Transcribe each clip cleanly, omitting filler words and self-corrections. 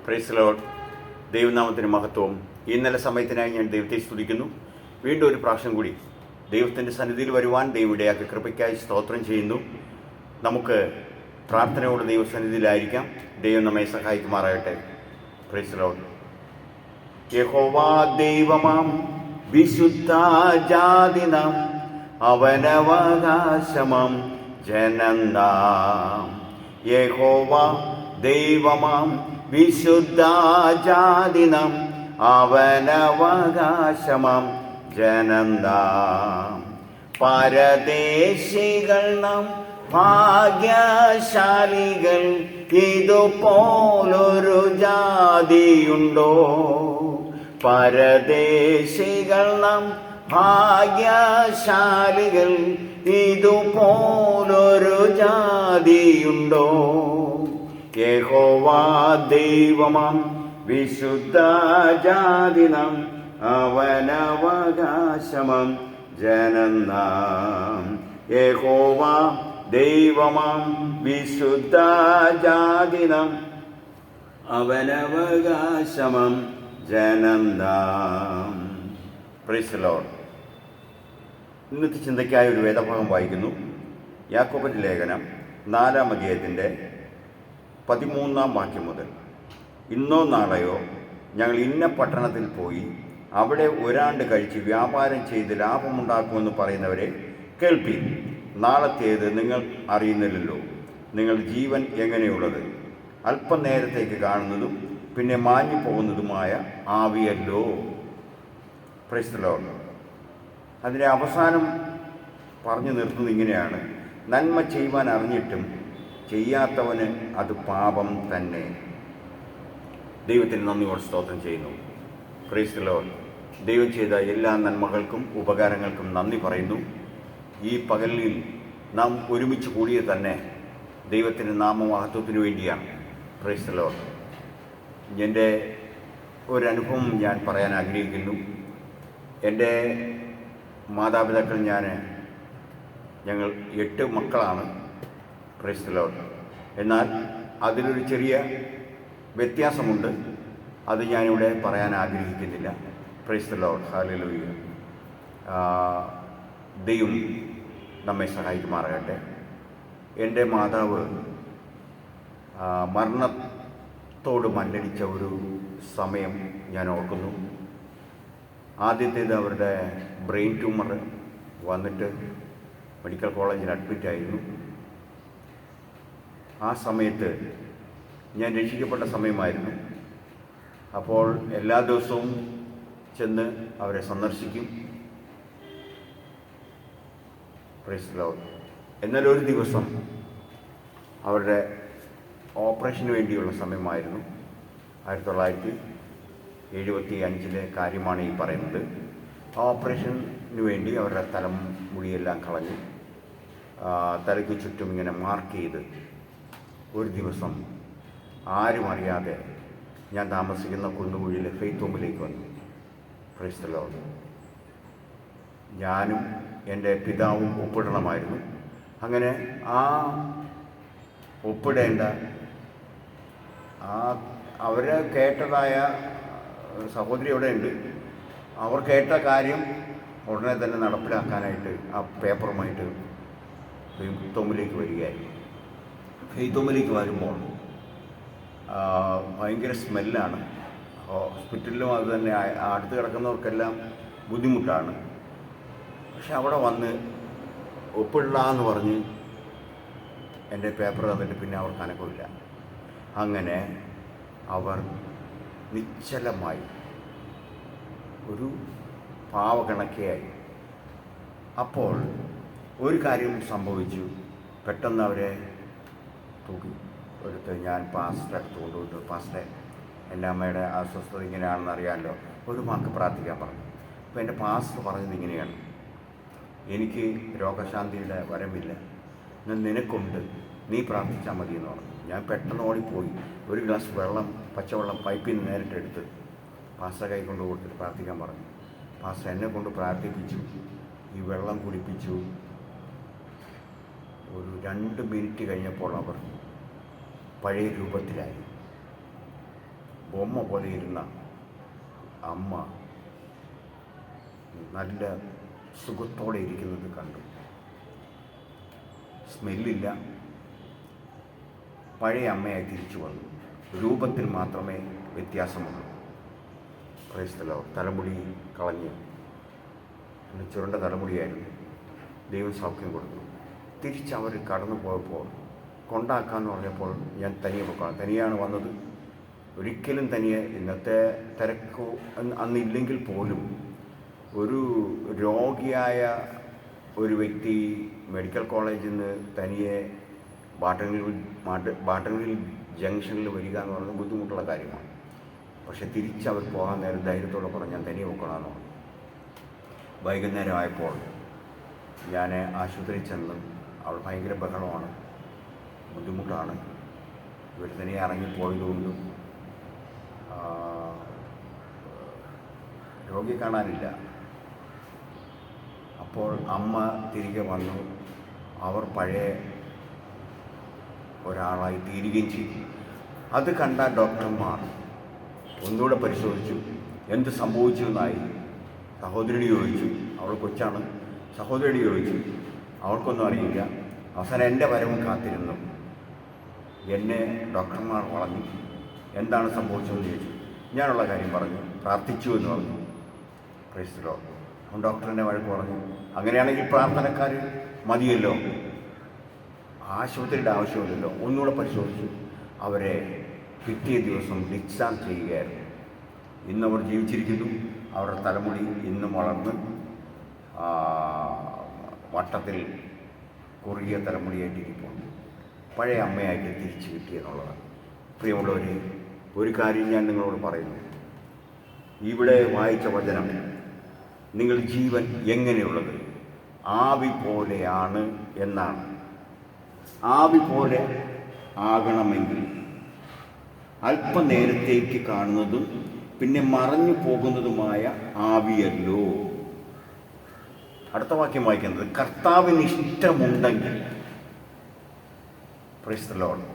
Praise Lord. ദൈവനാമത്തിന് മഹത്വവും. ഈ നല്ല സമയത്തിനായി ഞാൻ ദൈവത്തെ സ്തുതിക്കുന്നു. വീണ്ടും ഒരു പ്രാവശ്യം കൂടി ദൈവത്തിൻ്റെ സന്നിധിയിൽ വരുവാൻ ദൈവം ഇടയാക്കി കൃപയ്ക്കായി സ്തോത്രം ചെയ്യുന്നു. നമുക്ക് പ്രാർത്ഥനയോട് ദൈവസന്നിധിയിലായിരിക്കാം. ദൈവം നമ്മെ സഹായിക്കുമാറാകട്ടെ. Praise Lord. യഹോവാ ദൈവമാം വിശുദ്ധ ജാതിനാം അവനവകാശമാം ജനം നാം. യഹോവാ ദൈവമാം വിശുദ്ധ ജാതിനാം അവനവകാശമാം ജനം നാം. പരദേശികൾ നാം ഭാഗ്യശാലികൾ, ഇതുപോലൊരു ജാതിയുണ്ടോ? പരദേശികൾ നാം ഭാഗ്യശാലികൾ, ഇതുപോലൊരു ജാതിയുണ്ടോ? യഹോവാ ദൈവമാം വിശുദ്ധ ജാതിനാം അവനവകാശമാം ജനം നാം. യഹോവാ ദൈവമാം വിശുദ്ധ ജാതിനാം അവനവകാശമാം ജനം നാം. Price the Lord. ഇന്നത്തെ ചിന്തയ്ക്കായ ഒരു വേദഭാഗം വായിക്കുന്നു. യാക്കോബിന്റെ ലേഖനം 4-ാം അധ്യായത്തിൻ്റെ 13-ാം വാക്യം മുതൽ. ഇന്നോ നാളെയോ ഞങ്ങൾ ഇന്ന പട്ടണത്തിൽ പോയി അവിടെ ഒരാണ്ട് കഴിച്ച് വ്യാപാരം ചെയ്ത് ലാഭമുണ്ടാക്കുമെന്ന് പറയുന്നവരെ കേൾപ്പീൻ. നാളത്തേത് നിങ്ങൾ അറിയുന്നില്ലല്ലോ. നിങ്ങൾ ജീവൻ എങ്ങനെയുള്ളത്? അല്പനേരത്തേക്ക് കാണുന്നതും പിന്നെ മാഞ്ഞു പോകുന്നതുമായ ആവിയല്ലോ. Praise the Lord. അതിൻ്റെ അവസാനം പറഞ്ഞു നിർത്തുന്നത് ഇങ്ങനെയാണ്: നന്മ ചെയ്യുവാൻ അറിഞ്ഞിട്ടും ചെയ്യാത്തവന് അത് പാപം തന്നെ. ദൈവത്തിന് നന്ദിയോടെ സ്തോത്രം ചെയ്യുന്നു. Price the Lord. ദൈവം ചെയ്ത എല്ലാ നന്മകൾക്കും ഉപകാരങ്ങൾക്കും നന്ദി പറയുന്നു. ഈ പകലിൽ നാം ഒരുമിച്ച് കൂടിയത് തന്നെ ദൈവത്തിൻ്റെ നാമമഹത്വത്തിനു വേണ്ടിയാണ്. Price the Lord. എൻ്റെ ഒരനുഭവം ഞാൻ പറയാൻ ആഗ്രഹിക്കുന്നു. എൻ്റെ മാതാപിതാക്കൾ ഞങ്ങൾ 8 മക്കളാണ്. Price the Lord. എന്നാൽ അതിലൊരു ചെറിയ വ്യത്യാസമുണ്ട്. അത് ഞാനിവിടെ പറയാൻ ആഗ്രഹിക്കുന്നില്ല. Price the Lord. ഹല്ലേലൂയ. ദൈവം നമ്മെ സഹായിക്കുമാറാകട്ടെ. എൻ്റെ മാതാവ് മരണത്തോട് മല്ലടിച്ച ഒരു സമയം ഞാൻ ഓർക്കുന്നു. ആദ്യത്തേത് അവരുടെ ബ്രെയിൻ ട്യൂമർ വന്നിട്ട് മെഡിക്കൽ കോളേജിൽ അഡ്മിറ്റായിരുന്നു. ആ സമയത്ത് ഞാൻ രക്ഷിക്കപ്പെട്ട സമയമായിരുന്നു. അപ്പോൾ എല്ലാ ദിവസവും ചെന്ന് അവരെ സന്ദർശിക്കും. Price the Lord. എന്നാൽ ഒരു ദിവസം അവരുടെ ഓപ്പറേഷന് വേണ്ടിയുള്ള സമയമായിരുന്നു. 1975 കാര്യമാണ് ഈ പറയുന്നത്. ആ ഓപ്പറേഷന് വേണ്ടി അവരുടെ തലമുടിയെല്ലാം കളഞ്ഞ് തലയ്ക്ക് ചുറ്റും ഇങ്ങനെ മാർക്ക് ചെയ്ത് ഒരു ദിവസം ആരും അറിയാതെ ഞാൻ താമസിക്കുന്ന കുന്നുകുഴിയിലെ ഫെയ്ത്ത് ഹോമിലേക്ക് വന്നു. Price the Lord. ഞാനും എൻ്റെ പിതാവും ഒപ്പിടണമായിരുന്നു. അങ്ങനെ ആ ഒപ്പിടേണ്ട അവർ കേട്ടതായ സഹോദരി അവിടെ ഉണ്ട്. അവർ കേട്ട കാര്യം ഉടനെ തന്നെ നടപ്പിലാക്കാനായിട്ട് ആ പേപ്പറുമായിട്ട് ഫെയ്ത്ത് ഹോമിലേക്ക് വരികയായിരുന്നു. ഫെയ്ത്ത് ഹോമിലേക്ക് വരുമ്പോൾ ഭയങ്കര സ്മെല്ലാണ്. ഹോസ്പിറ്റലിലും അത് തന്നെ അടുത്ത് കിടക്കുന്നവർക്കെല്ലാം ബുദ്ധിമുട്ടാണ്. പക്ഷെ അവിടെ വന്ന് ഒപ്പിടലാന്ന് പറഞ്ഞ് എൻ്റെ പേപ്പർ തന്നിട്ട് പിന്നെ അവർക്ക് അനക്കമില്ല. അങ്ങനെ അവർ നിശ്ചലമായി ഒരു പാവകണക്കെയായി. അപ്പോൾ ഒരു കാര്യം സംഭവിച്ചു. പെട്ടെന്ന് അവരെ തൂക്കി എടുത്ത് ഞാൻ പാസ്റ്റർ അടുത്ത് കൊണ്ടുപോയിട്ട്, പാസ്റ്ററെ എൻ്റെ അമ്മയുടെ അസ്വസ്ഥത ഇങ്ങനെയാണെന്ന് അറിയാമല്ലോ, ഒരു വാക്ക് പ്രാർത്ഥിക്കാൻ പറഞ്ഞു. അപ്പോൾ എൻ്റെ പാസ്റ്റർ പറഞ്ഞത് ഇങ്ങനെയാണ്: എനിക്ക് രോഗശാന്തിയുടെ വരമില്ല, എന്നാൽ നിനക്കുണ്ട്, നീ പ്രാർത്ഥിച്ചാൽ മതി എന്ന് പറഞ്ഞു. ഞാൻ പെട്ടെന്ന് ഓടിപ്പോയി ഒരു ഗ്ലാസ് വെള്ളം, പച്ചവെള്ളം പൈപ്പിൽ നിന്ന് നേരിട്ടെടുത്ത് പാസ്റ്റർ കൈ കൊണ്ട് കൊടുത്തിട്ട് പ്രാർത്ഥിക്കാൻ പറഞ്ഞു. പാസ്റ്റർ എന്നെ കൊണ്ട് പ്രാർത്ഥിപ്പിച്ചു. ഈ വെള്ളം കുടിപ്പിച്ചു. ഒരു 2 മിനിറ്റ് കഴിഞ്ഞപ്പോൾ അവർ പഴയ രൂപത്തിലായി. ബൊമ്മ പോലെ ഇരുന്ന അമ്മ നല്ല സുഖത്തോടെ ഇരിക്കുന്നത് കണ്ടു. സ്മെല്ലില്ല. പഴയ അമ്മയായി തിരിച്ചു വന്നു. രൂപത്തിൽ മാത്രമേ വ്യത്യാസമുള്ളൂ. ക്രൈസ്തലോ തലമുടി കളഞ്ഞു, ചുരുണ്ട തലമുടിയായിരുന്നു. ദൈവം സൗഖ്യം കൊടുത്തു. തിരിച്ചവർ കടന്നു പോയപ്പോൾ കൊണ്ടാക്കാമെന്ന് പറഞ്ഞപ്പോൾ ഞാൻ തനിയെ പോക്കണം. തനിയാണ് വന്നത്. ഒരിക്കലും തനിയെ ഇന്നത്തെ തിരക്കോ അന്നില്ലെങ്കിൽ പോലും ഒരു രോഗിയായ ഒരു വ്യക്തി മെഡിക്കൽ കോളേജിൽ നിന്ന് തനിയെ ബാട്ടൻവിൽ ജംഗ്ഷനിൽ വരിക എന്ന് പറയുന്നത് ബുദ്ധിമുട്ടുള്ള കാര്യമാണ്. പക്ഷെ തിരിച്ചവർ പോകാൻ നേരം ധൈര്യത്തോടെ പറഞ്ഞ് ഞാൻ തനിയെ പോക്കണമെന്ന് പറഞ്ഞു. വൈകുന്നേരം ആയപ്പോൾ ഞാൻ ആശുപത്രിയിൽ ചെന്ന് അവൾ ഭയങ്കര ബഹളമാണ്, ബുദ്ധിമുട്ടാണ്. ഇവർ തനിയെ ഇറങ്ങിപ്പോയതുകൊണ്ടും രോഗിയെ കാണാനില്ല. അപ്പോൾ അമ്മ തിരികെ വന്നു. അവർ പഴയ ഒരാളായി തീരുകയും ചെയ്തു. അത് കണ്ട ഡോക്ടർമാർ ഒന്നുകൂടെ പരിശോധിച്ചു. എന്ത് സംഭവിച്ചു എന്നായി സഹോദരിയോട് ചോദിച്ചു. അവൾ കൊച്ചാണ്. സഹോദരിയോട് ചോദിച്ചു. അവൾക്കൊന്നും അറിയില്ല. അവസാനം എൻ്റെ വരവും കാത്തിരുന്നു. എന്നെ ഡോക്ടർമാർ വളഞ്ഞു. എന്താണ് സംഭവിച്ചതെന്ന് ചോദിച്ചു. ഞാനുള്ള കാര്യം പറഞ്ഞു. പ്രാർത്ഥിച്ചു എന്ന് പറഞ്ഞു. Price the Lord. അവൻ ഡോക്ടറിൻ്റെ വഴക്ക് പറഞ്ഞു. അങ്ങനെയാണെങ്കിൽ പ്രാർത്ഥനക്കാർ മതിയല്ലോ, ആശുപത്രിയുടെ ആവശ്യമില്ലല്ലോ. ഒന്നുകൂടെ പരിശോധിച്ചു. അവരെ പിറ്റേ ദിവസം ഡിസ്ചാർജ് ചെയ്യുകയായിരുന്നു. ഇന്നവർ ജീവിച്ചിരിക്കുന്നു. അവരുടെ തലമുടി ഇന്നും വളർന്ന് വട്ടത്തിൽ കുറുകിയ തലമുടിയായിട്ടിരിക്കുന്നു. പഴയ അമ്മയായിട്ട് തിരിച്ചു കിട്ടിയെന്നുള്ളതാണ്. പ്രിയമുള്ളവരെ, ഒരു കാര്യം ഞാൻ നിങ്ങളോട് പറയുന്നു. ഇവിടെ വായിച്ച വചനം, നിങ്ങൾ ജീവൻ എങ്ങനെയുള്ളത്? ആവി പോലെയാണ് എന്നാണ്. ആവി പോലെ ആകണമെങ്കിൽ അല്പനേരത്തേക്ക് കാണുന്നതും പിന്നെ മറഞ്ഞു പോകുന്നതുമായ ആവിയല്ലോ. അടുത്ത വാക്യം വായിക്കുന്നത്, കർത്താവിന് ഇഷ്ടമുണ്ടെങ്കിൽ. Price the Lord.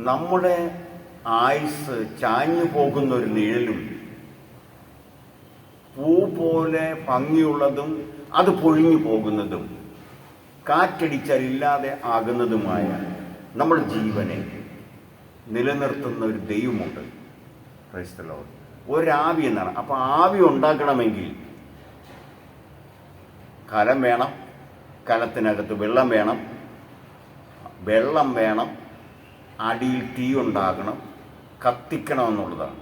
നമ്മുടെ ആയുസ് ചാഞ്ഞു പോകുന്ന ഒരു നിഴലും പൂ പോലെ ഭംഗിയുള്ളതും അത് പൊഴിഞ്ഞു പോകുന്നതും കാറ്റടിച്ചാൽ ഇല്ലാതെ ആകുന്നതുമായ നമ്മുടെ ജീവനെ നിലനിർത്തുന്ന ഒരു ദൈവമുണ്ട്. Price the Lord. ഒരാവി എന്നാണ്. അപ്പോൾ ആവി ഉണ്ടാക്കണമെങ്കിൽ കലം വേണം, കലത്തിനകത്ത് വെള്ളം വേണം, വെള്ളം വേണം, അടിയിൽ തീ ഉണ്ടാകണം, കത്തിക്കണമെന്നുള്ളതാണ്.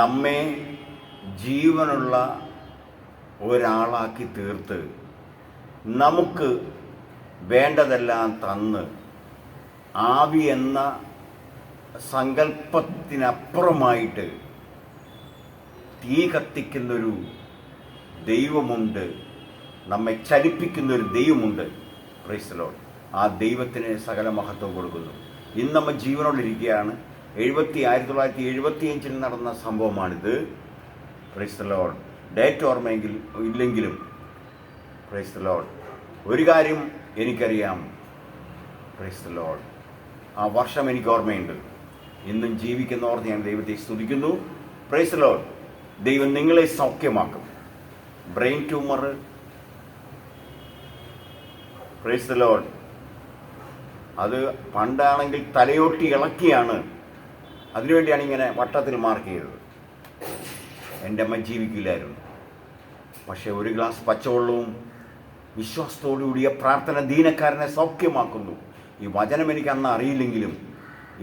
നമ്മെ ജീവനുള്ള ഒരാളാക്കി തീർത്ത് നമുക്ക് വേണ്ടതെല്ലാം തന്ന് ആവി എന്ന സങ്കല്പത്തിനപ്പുറമായിട്ട് തീ കത്തിക്കുന്നൊരു ദൈവമുണ്ട്. നമ്മെ ചലിപ്പിക്കുന്നൊരു ദൈവമുണ്ട്. Price the Lord. ആ ദൈവത്തിന് സകല മഹത്വം കൊടുക്കുന്നു. ഇന്ന് നമ്മൾ ജീവനോടിരിക്കുകയാണ്. 1975 നടന്ന സംഭവമാണിത്. Praise the Lord. ഡേറ്റ് ഓർമ്മയെങ്കിൽ ഇല്ലെങ്കിലും പ്രൈസ് ദി ലോർഡ്. ഒരു കാര്യം എനിക്കറിയാം. Praise the Lord. ആ വർഷം എനിക്ക് ഓർമ്മയുണ്ട്. ഇന്നും ജീവിക്കുന്നവർ ഞാൻ ദൈവത്തെ സ്തുതിക്കുന്നു. Praise the Lord. ദൈവം നിങ്ങളെ സൗഖ്യമാക്കും. Brain tumour, praise the Lord, അത് പണ്ടാണെങ്കിൽ തലയോട്ടി ഇളക്കിയാണ്, അതിനുവേണ്ടിയാണ് ഇങ്ങനെ വട്ടത്തിൽ മാർക്ക് ചെയ്തത്. എൻ്റെ അമ്മ ജീവിക്കില്ലായിരുന്നു. പക്ഷേ ഒരു ഗ്ലാസ് പച്ചവെള്ളവും വിശ്വാസത്തോടുകൂടിയ പ്രാർത്ഥന ദീനക്കാരനെ സൗഖ്യമാക്കുന്നു. ഈ വചനം എനിക്ക് അന്ന് അറിയില്ലെങ്കിലും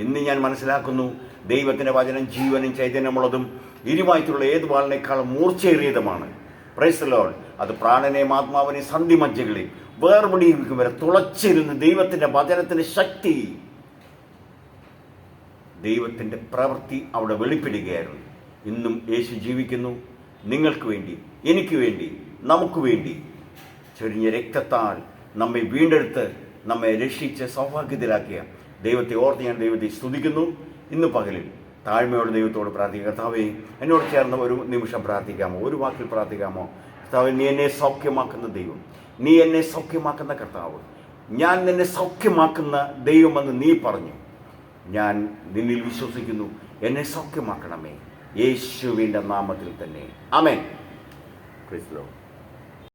ഇന്ന് ഞാൻ മനസ്സിലാക്കുന്നു. ദൈവത്തിൻ്റെ വചനം ജീവനും ചൈതന്യമുള്ളതും ഇരുവായിട്ടുള്ള ഏത് വാളിനേക്കാളും മൂർച്ചയേറിയതുമാണ്. Praise the Lord. അത് പ്രാണനെയും ആത്മാവിനെയും സന്ധിമജ്ജകളെയും വേർപിടിക്കും വരെ തുളച്ചിരുന്ന് ദൈവത്തിൻ്റെ വചനത്തിൻ്റെ ശക്തി, ദൈവത്തിൻ്റെ പ്രവൃത്തി അവിടെ വെളിപ്പെടുകയായിരുന്നു. ഇന്നും യേശു ജീവിക്കുന്നു. നിങ്ങൾക്ക് വേണ്ടി, എനിക്ക് വേണ്ടി, നമുക്ക് വേണ്ടി ചൊരിഞ്ഞ രക്തത്താൽ നമ്മെ വീണ്ടെടുത്ത് നമ്മെ രക്ഷിച്ച് സൗഭാഗ്യത്തിലാക്കിയ ദൈവത്തെ ഓർത്ത് ഞാൻ ദൈവത്തെ സ്തുതിക്കുന്നു. ഇന്ന് പകലിൽ താഴ്മയോട് ദൈവത്തോട് പ്രാർത്ഥിക്കുക. കർത്താവേ, എന്നോട് ചേർന്ന് ഒരു നിമിഷം പ്രാർത്ഥിക്കാമോ? ഒരു വാക്കിൽ പ്രാർത്ഥിക്കാമോ? കർത്താവേ, നീ എന്നെ സൗഖ്യമാക്കുന്ന ദൈവം, നീ എന്നെ സൗഖ്യമാക്കുന്ന കർത്താവ്, ഞാൻ നിന്നെ സൗഖ്യമാക്കുന്ന ദൈവമെന്ന് നീ പറഞ്ഞു. ഞാൻ നിന്നിൽ വിശ്വസിക്കുന്നു, എന്നെ സൗഖ്യമാക്കണമേ, യേശുവിൻ്റെ നാമത്തിൽ തന്നെ. ആമേൻ. Praise the Lord.